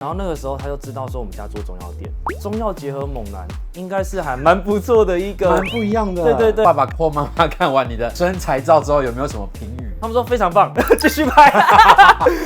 然后那个时候他就知道说我们家做中药店，中药结合猛男，应该是还蛮不错的一个，蛮不一样的。对对对。爸爸或妈妈看完你的身材照之后，有没有什么评语？他们说非常棒，继续拍。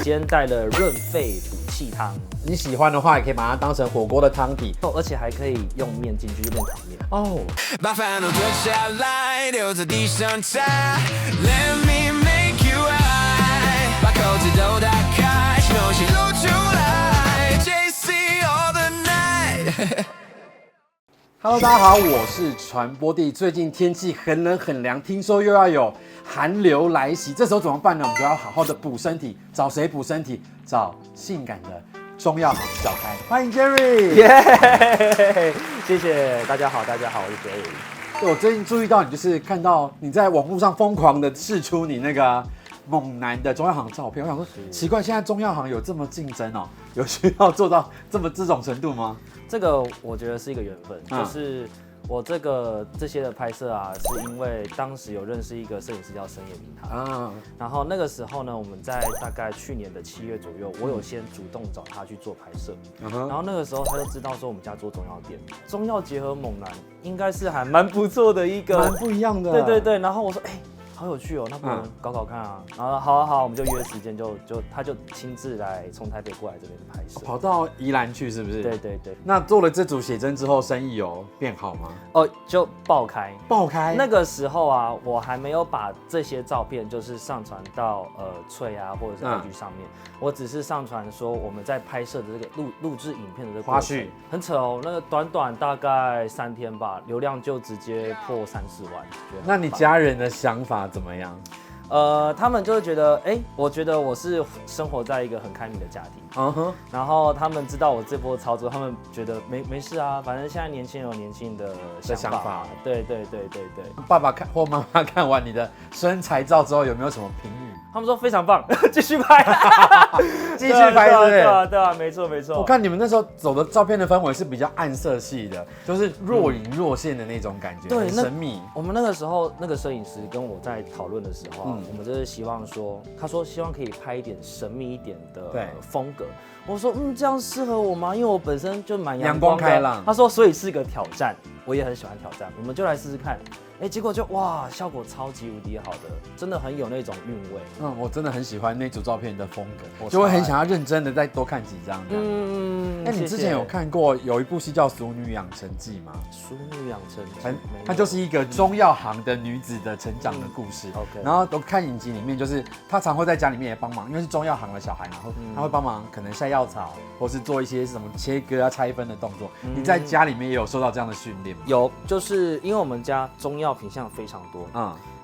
今天带了润肺补气汤，你喜欢的话，也可以把它当成火锅的汤底，而且还可以用面进去就变汤面哦。把烦恼脱下来，留在地上踩。Let me make you high， 把口子都打开，休息露出来 ，JC all the night。Hello， 大家好，我是传播帝。最近天气很冷很凉，听说又要有寒流来袭，这时候怎么办呢？我们就要好好的补身体。找谁补身体？找性感的中药行小开。欢迎 Jerry， 耶！谢谢大家好，大家好，我是 Jerry。对，我最近注意到你，就是看到你在网络上疯狂的释出你那个猛男的中药行照片，我想说奇怪，现在中药行有这么竞争哦？有需要做到这种程度吗？这个我觉得是一个缘分，就是我这些的拍摄啊，是因为当时有认识一个摄影师叫深野明他，然后那个时候呢，我们在大概去年的7月左右，我有先主动找他去做拍摄，然后那个时候他就知道说我们家做中药店，中药结合猛男，应该是还蛮不错的一个，蛮不一样的。对对对，然后我说好有趣哦，那不能搞搞看啊！然后好，我们就约时间，他就亲自来从台北过来这边拍摄，跑到宜兰去是不是？对对对。那做了这组写真之后，生意有变好吗？哦，就爆开。那个时候啊，我还没有把这些照片就是上传到脆啊或者是 IG 上面，我只是上传说我们在拍摄的这个录制影片的这个花絮，很扯哦。那个短大概3天吧，流量就直接破3-4万。那你家人的想法怎么样？他们就会觉得，我觉得我是生活在一个很开明的家庭，然后他们知道我这波操作，他们觉得没事啊，反正现在年轻人有年轻的想法，对。爸爸或妈妈看完你的身材照之后，有没有什么评语？他们说非常棒，继续拍，继续拍，对不对？对啊，没错。我看你们那时候走的照片的氛围是比较暗色系的，就是若隐若现的那种感觉，对，很神秘。我们那个时候，那个摄影师跟我在讨论的时候，我们就是希望说，他说希望可以拍一点神秘一点的风格。我说这样适合我吗？因为我本身就蛮阳光开朗。他说所以是个挑战，我也很喜欢挑战，我们就来试试看。结果就哇，效果超级无敌好的，真的很有那种韵味。我真的很喜欢那组照片的风格，就会很想要认真的再多看几张这样。你之前有看过有一部戏叫《俗女养成记》吗？俗女养成记，它就是一个中药行的女子的成长的故事。然后都看影集里面，就是她常会在家里面也帮忙，因为是中药行的小孩，然后她会帮忙可能晒药草，或是做一些什么切割啊、拆分的动作。你在家里面也有受到这样的训练吗？有，就是因为我们家中药品项非常多，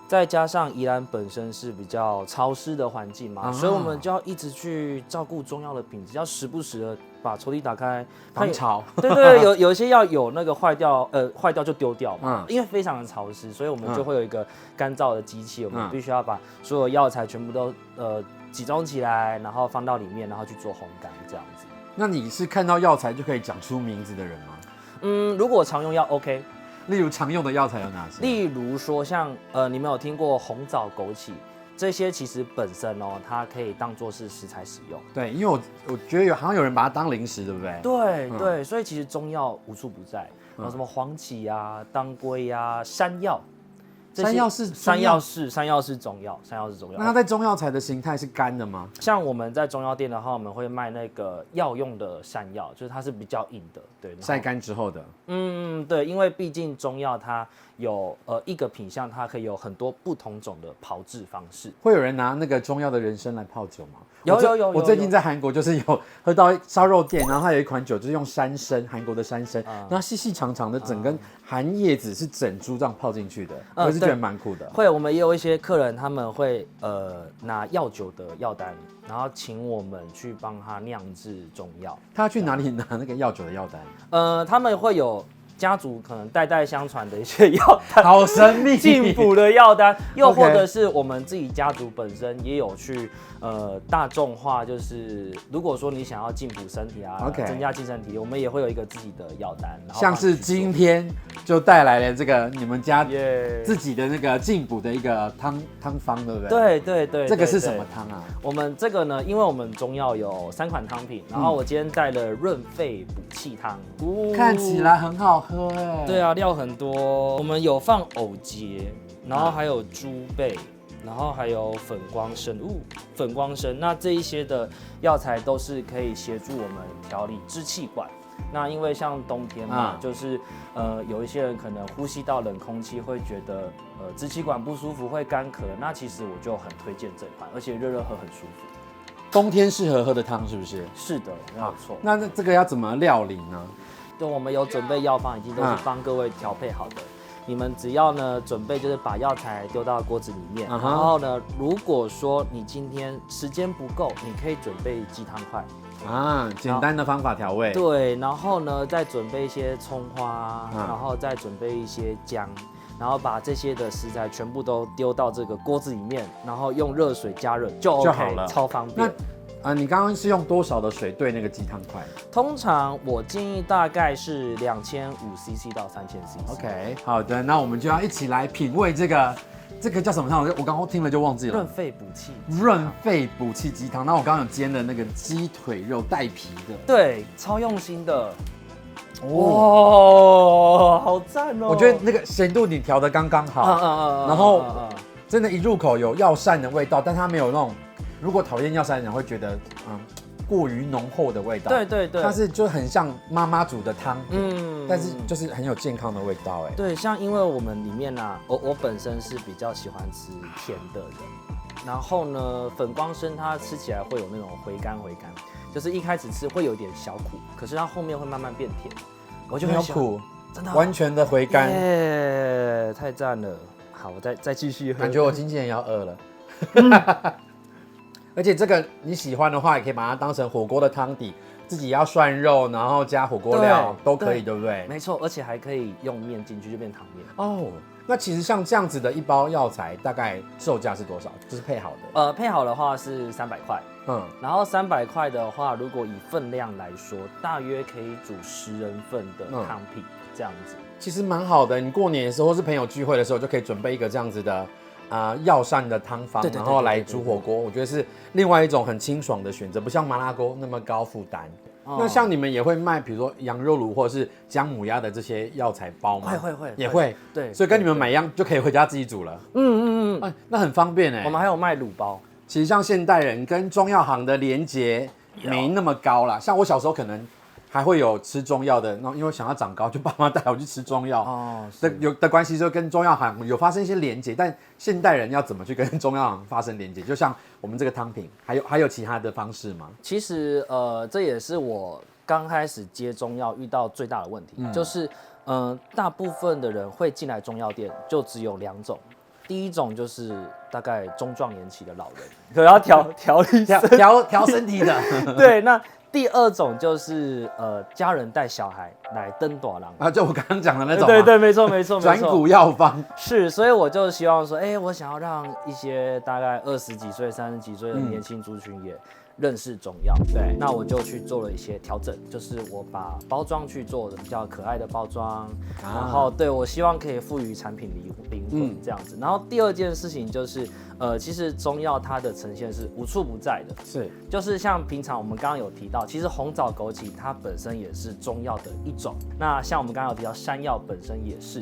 再加上宜兰本身是比较潮湿的环境嘛，所以我们就要一直去照顾中药的品质，要时不时的把抽屉打开防潮。对，有一些要有那个坏掉就丢掉嘛，因为非常的潮湿，所以我们就会有一个干燥的机器，我们必须要把所有药材全部都集中起来，然后放到里面，然后去做烘干这样子。那你是看到药材就可以讲出名字的人吗？如果常用药 OK。例如常用的药材有哪些？例如说像你们有听过红枣、枸杞这些，其实本身它可以当做是食材使用。对，因为我觉得好像有人把它当零食，对不对？对，所以其实中药无处不在，然后什么黄芪啊、当归啊、山药。山药是中药，那它在中药材的形态是干的吗？像我们在中药店的话，我们会卖那个药用的山药，就是它是比较硬的，对，晒干之后的。对，因为毕竟中药它有一个品项，它可以有很多不同种的炮制方式。会有人拿那个中药的人参来泡酒吗？有。我最近在韩国就是有喝到烧肉店，然后它有一款酒就是用山参，韩国的山参，然后细细长长的整根韩叶子是整株这样泡进去的，我是觉得蛮酷的。会，我们也有一些客人他们会拿药酒的药单，然后请我们去帮他酿制中药。他去哪里拿那个药酒的药单？他们会有家族可能代代相传的一些药单，好神秘，进补的药单，又或者是我们自己家族本身也有去大众化，就是如果说你想要进补身体啊，增加精神体力，我们也会有一个自己的药单。像是今天就带来了这个你们家自己的那个进补的一个汤方，对不对？对，这个是什么汤啊？我们这个呢，因为我们中药有3款汤品，然后我今天带了润肺补气汤，看起来很好喝哎。对啊，料很多，我们有放藕节，然后还有猪背。然后还有粉光参，那这一些的药材都是可以协助我们调理支气管。那因为像冬天嘛，就是有一些人可能呼吸到冷空气会觉得支气管不舒服，会干咳。那其实我就很推荐这款，而且热喝很舒服。冬天适合喝的汤是不是？是的，没有错。那这个要怎么料理呢？对，我们有准备药方，已经都是帮各位调配好的。你们只要呢准备就是把药材丢到锅子里面，然后呢，如果说你今天时间不够，你可以准备鸡汤块简单的方法调味。对，然后呢再准备一些葱花，然后再准备一些姜，然后把这些的食材全部都丢到这个锅子里面，然后用热水加热就 OK 好了，超方便。你刚刚是用多少的水兑那个鸡汤块？通常我建议大概是2500cc 到3000cc。OK， 好的，那我们就要一起来品味这个叫什么汤？我刚刚听了就忘记了。润肺补气。润肺补气鸡汤。那我刚刚有煎的那个鸡腿肉带皮的。对，超用心的。哇，好赞哦！我觉得那个咸度你调的刚刚好，然后真的，一入口有药膳的味道，但它没有那种。如果讨厌药膳的人会觉得，过于浓厚的味道。对，它是就很像妈妈煮的汤，但是就是很有健康的味道，哎。对，像因为我们里面啊，我本身是比较喜欢吃甜的人，然后呢，粉光参它吃起来会有那种回甘，就是一开始吃会有点小苦，可是它后面会慢慢变甜，我就很喜欢。没有苦，真的完全的回甘，太赞了！好，我再继续喝。感觉我经纪人要饿了。而且这个你喜欢的话，也可以把它当成火锅的汤底，自己要涮肉，然后加火锅料都可以，对不对？没错，而且还可以用面进去，就变汤面。哦，那其实像这样子的一包药材，大概售价是多少？就是配好的。配好的话是300块。然后300块的话，如果以分量来说，大约可以煮10人份的汤品，这样子。其实蛮好的，你过年的时候或是朋友聚会的时候，就可以准备一个这样子的。药膳的汤方，然后来煮火锅，我觉得是另外一种很清爽的选择，不像麻辣锅那么高负担。那像你们也会卖，比如说羊肉炉或者是姜母鸭的这些药材包吗？会，也会。对，所以跟你们买一样，就可以回家自己煮了。那很方便哎。我们还有卖卤包。其实像现代人跟中药行的连结没那么高啦，像我小时候可能。还会有吃中药的，因为想要长高，就爸妈带我去吃中药。有的关系就跟中药行有发生一些连结，但现代人要怎么去跟中药行发生连结？就像我们这个汤品，还有其他的方式吗？其实这也是我刚开始接中药遇到最大的问题，就是大部分的人会进来中药店，就只有2种。第一种就是大概中壮年期的老人，可能要调身体的。对，那。第2种就是家人带小孩来登短廊就我刚刚讲的那种。对，没错。转骨药方是，所以我就希望说，我想要让一些大概20几岁、30几岁的年轻族群也认识中药。对，那我就去做了一些调整，就是我把包装去做的比较可爱的包装，然后对我希望可以赋予产品灵魂这样子。然后第2件事情就是。其实中药它的呈现是无处不在的，就是像平常我们刚刚有提到，其实红枣枸杞它本身也是中药的一种。那像我们刚刚有提到山药本身也是，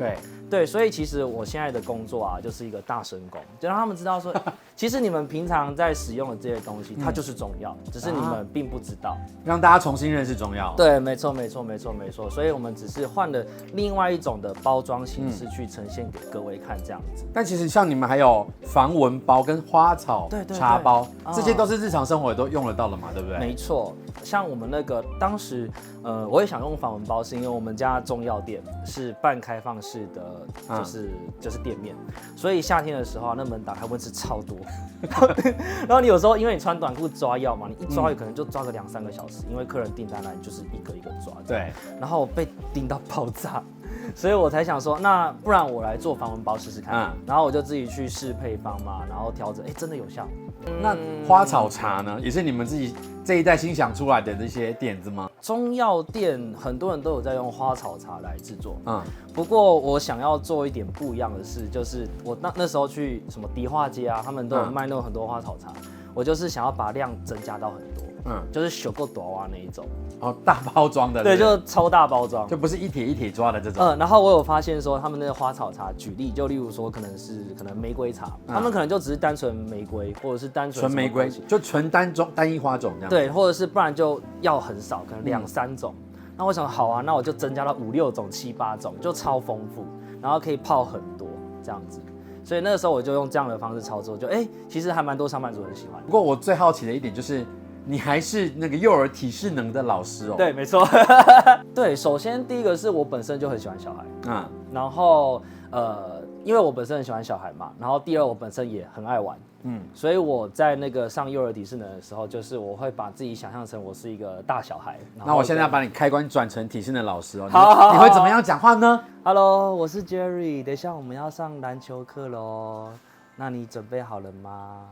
对，所以其实我现在的工作啊，就是一个大神功，就让他们知道说，其实你们平常在使用的这些东西，它就是中药，只是你们并不知道，让大家重新认识中药。对，没错。所以我们只是换了另外一种的包装形式去呈现给各位看这样子。但其实像你们还有防蚊包跟花草茶包，这些都是日常生活都用得到的嘛，对不对？没错，像我们那个当时，我也想用防蚊包，是因为我们家中药店是半开放式的，就是店面，所以夏天的时候那门打开蚊子超多，然后你有时候因为你穿短裤抓药嘛，你一抓可能就抓个2-3个小时，因为客人订单来你就是一个一个抓，对，然后被叮到爆炸。所以我才想说，那不然我来做防蚊包试试看。然后我就自己去试配方嘛，然后调整，真的有效。那花草茶呢，也是你们自己这一代新想出来的这些点子吗？中药店很多人都有在用花草茶来制作，不过我想要做一点不一样的事，就是我那时候去什么迪化街啊，他们都有卖那种很多花草茶，我就是想要把量增加到很多，就是小够短蛙那一种。大包装的，对，就超大包装，就不是一帖一帖抓的这种。然后我有发现说，他们那个花草茶，举例就例如说，可能玫瑰茶，他们可能就只是单纯玫瑰，或者是单纯纯玫瑰，就纯单一花种这样。对，或者是不然就要很少，可能2、3种。那我想好啊，那我就增加到5、6种、7、8种，就超丰富，然后可以泡很多这样子。所以那个时候我就用这样的方式操作，就其实还蛮多上班族很喜欢。不过我最好奇的一点就是。你还是那个幼儿体适能的老师哦。对，没错。对，首先第一个是我本身就很喜欢小孩，然后因为我本身很喜欢小孩嘛，然后第二我本身也很爱玩，所以我在那个上幼儿体适能的时候，就是我会把自己想象成我是一个大小孩。那我现在要把你开关转成体适能老师哦。好，你会怎么样讲话呢 ？Hello， 我是 Jerry， 等一下我们要上篮球课喽，那你准备好了吗？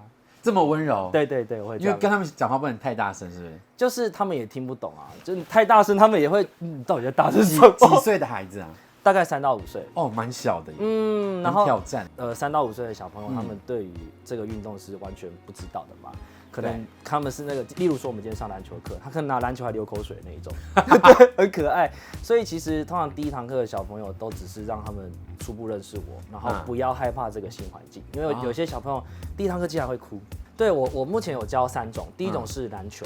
这么温柔，对，我会这样，因为跟他们讲话不能太大声，是不是？就是他们也听不懂啊，就是太大声，他们也会，到底在大声什么？几岁的孩子啊？大概3到5岁。蛮小的耶。然后挑战。3到5岁的小朋友，他们对于这个运动是完全不知道的嘛。可能他们是那个，例如说我们今天上篮球课，他可能拿篮球还流口水那一种，对，很可爱。所以其实通常第1堂课的小朋友都只是让他们初步认识我，然后不要害怕这个新环境，因为有些小朋友第1堂课竟然会哭。对我目前有教3种，第1种是篮球，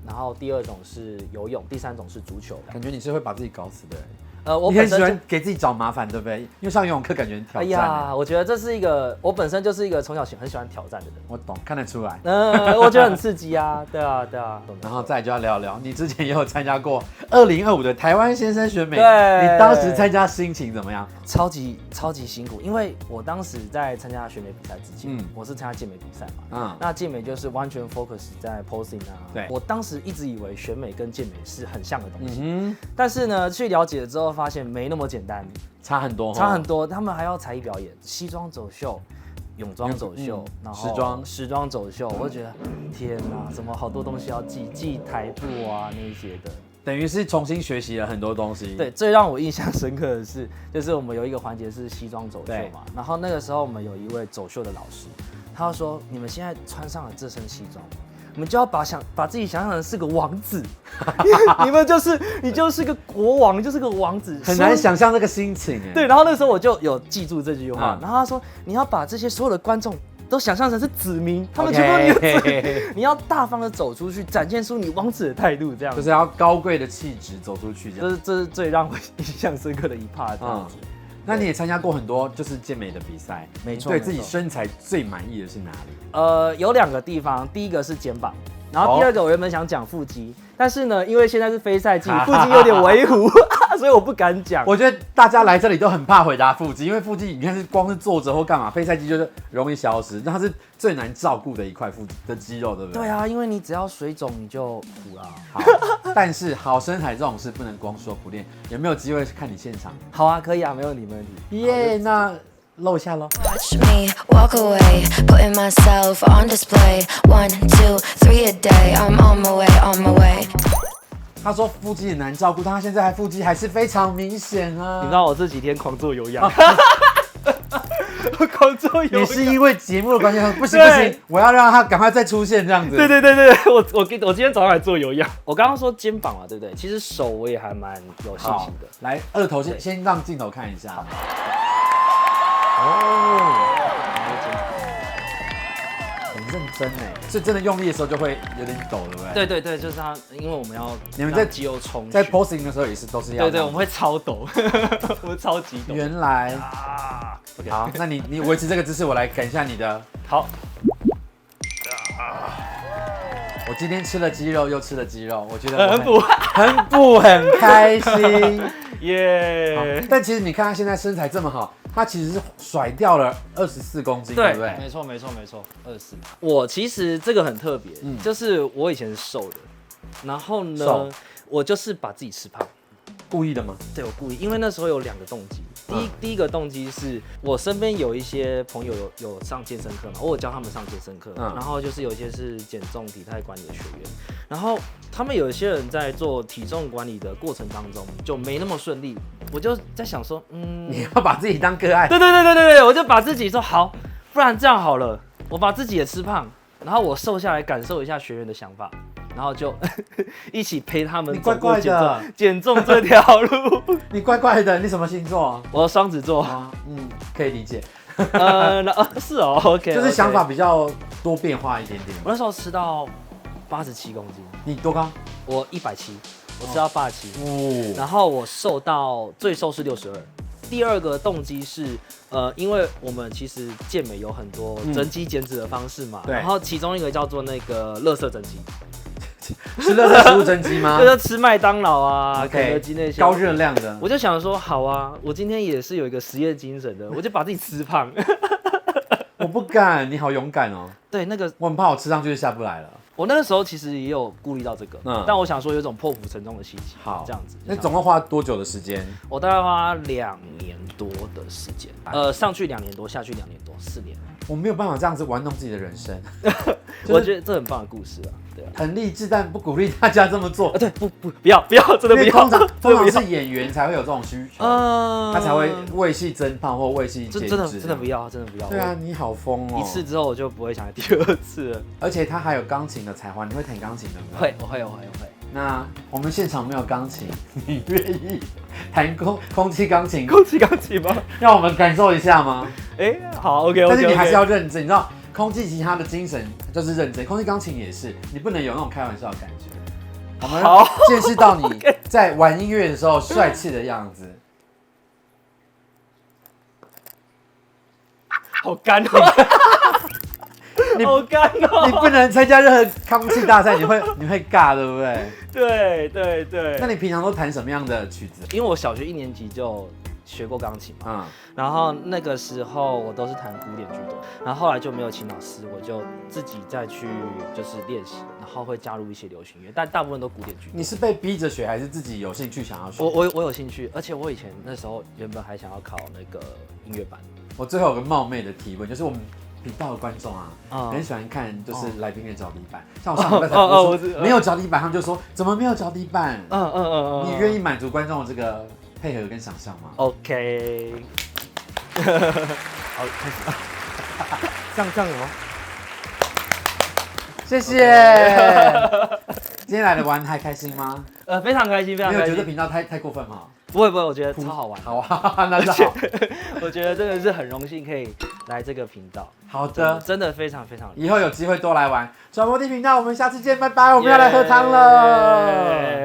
然后第2种是游泳，第3种是足球。感觉你是会把自己搞死的人。我你很喜欢给自己找麻烦，对不对？因为上游泳课感觉很挑战。哎呀，我觉得这是一个，我本身就是一个从小很喜欢挑战的人。我懂，看得出来。我觉得很刺激啊，对啊。然后再来就要聊聊，你之前也有参加过2025的台湾先生选美，对，你当时参加心情怎么样？超级辛苦，因为我当时在参加选美比赛之前，我是参加健美比赛嘛，那健美就是完全 focus 在 posing 啊。对，我当时一直以为选美跟健美是很像的东西，但是呢，去了解了之后发现没那么简单，差很多。他们还要才艺表演，西装走秀、泳装走秀，然后时装走秀，我就觉得天哪，怎么好多东西要记台步啊那些的。等于是重新学习了很多东西。对，最让我印象深刻的是，就是我们有一个环节是西装走秀嘛，然后那个时候我们有一位走秀的老师，他就说：“你们现在穿上了这身西装，你们就要把自己想象成是个王子，你就是个国王，就是个王子，很难想象这个心情。”对，然后那时候我就有记住这句话，然后他说：“你要把这些所有的观众都想象成是子民，他们全部你的子民，你要大方的走出去，展现出你王子的态度，这样就是要高贵的气质走出去，这是最让我印象深刻的一 part 这样子。那你也参加过很多就是健美的比赛，没错。对自己身材最满意的是哪里？有2个地方，第一个是肩膀，然后第2个我原本想讲腹肌，但是呢，因为现在是非赛季，腹肌有点微糊，所以我不敢讲。我觉得大家来这里都很怕回答腹肌，因为腹肌你看是光是坐着或干嘛，非赛季就是容易消失，那它是最难照顾的一块腹的肌肉，对不对？对啊，因为你只要水肿你就苦了。好，但是好身材这种事不能光说不练，有没有机会看你现场？好啊，可以啊，没问题，没问题。耶，那露一下咯。Watch me walk away, putting myself on display. 1, 2, 3 a day. I'm on my way, on my way. 他说腹肌很难照顾，但他现在腹肌还是非常明显啊。你知道我这几天狂做有氧。狂做有氧。你是因为节目的关系，不行，我要让他赶快再出现这样子。对，我今天早上还做有氧。我刚刚说肩膀嘛，对不对？其实手我也还蛮有信心的。来，二头先让镜头看一下。很认真哎，是真的用力的时候就会有点抖，对不对？对，就是它，因为我们要你们在肌肉充，在 posing 的时候都是要。对，我们会超抖，我们超级抖。原来啊 ，OK， 好，那你维持这个姿势，我来看一下你的。好。我今天吃了鸡肉，又吃了鸡肉，我觉得很开心，耶！但其实你看他现在身材这么好，他其实是甩掉了24公斤，对不对？没错，24。我其实这个很特别，就是我以前是瘦的，然后呢，我就是把自己吃胖。故意的吗？对，我故意，因为那时候有2个动机。第一个动机是我身边有一些朋友有上健身课嘛，我有教他们上健身课，然后就是有一些是减重体态管理的学员，然后他们有一些人在做体重管理的过程当中就没那么顺利，我就在想说，你要把自己当个案。对，我就把自己说好，不然这样好了，我把自己也吃胖，然后我瘦下来感受一下学员的想法。然后就一起陪他们走过减重这条路。你怪怪的，你什么星座？我双子座。可以理解。是哦 ，OK， 就是想法比较多变化一点点。我那时候吃到87公斤。你多高？我170，我吃到87。然后我瘦到最瘦是62。第二个动机是，因为我们其实健美有很多增肌减脂的方式嘛，然后其中一个叫做那个垃圾增肌。吃垃圾食物增肌吗？就是吃麦当劳啊、肯德基那些高热量的。我就想说，好啊，我今天也是有一个实验精神的，我就把自己吃胖。我不敢，你好勇敢哦。对，那个我很怕我吃上去就下不来了。我那个时候其实也有顾虑到这个，但我想说有一种破釜沉舟的心情。好，这样子。那总共花多久的时间？我大概花2年多的时间，上去2年多，下去2年多，4年。我没有办法这样子玩弄自己的人生。我觉得这很棒的故事啊。很励志，但不鼓励大家这么做。对，不要，真的不要。通常是演员才会有这种需求，他才会为戏增胖或为戏减脂。真的不要。对啊，你好疯哦！一次之后我就不会想来第2次了。而且他还有钢琴的才华，你会弹钢琴的吗？会，我会。那我们现场没有钢琴，你愿意弹空气钢琴？空气钢琴吗？让我们感受一下吗？好 ，OK。但是你还是要认真，你知道。空气吉他的精神就是认真，空气钢琴也是，你不能有那种开玩笑的感觉。我们见识到你在玩音乐的时候帅气的样子。好干哦！好干哦！你不能参加任何空气大赛，你会尬，对不对？对。那你平常都弹什么样的曲子？因为我小学1年级就学过钢琴嘛，然后那个时候我都是弹古典居多，然后后来就没有请老师，我就自己再去就是练习，然后会加入一些流行乐，但大部分都古典居多。你是被逼着学，还是自己有兴趣想要学？我有兴趣，而且我以前那时候原本还想要考那个音乐班。我最后有个冒昧的提问，就是我们频道的观众啊，很喜欢看就是来宾的脚底板，像我上礼拜才播出没有脚底板，他们就说怎么没有脚底板？你愿意满足观众的这个配合跟想象吗 ？OK， 好，开始。这样有吗？谢谢。今天来的玩还开心吗？非常开心，非常开心。没有觉得频道太过分吗？不会，我觉得超好玩。好啊，那就好。我觉得真的是很荣幸可以来这个频道。好的，真的非常。以后有机会多来玩。转播地频道，我们下次见，拜拜。我们要来喝汤了。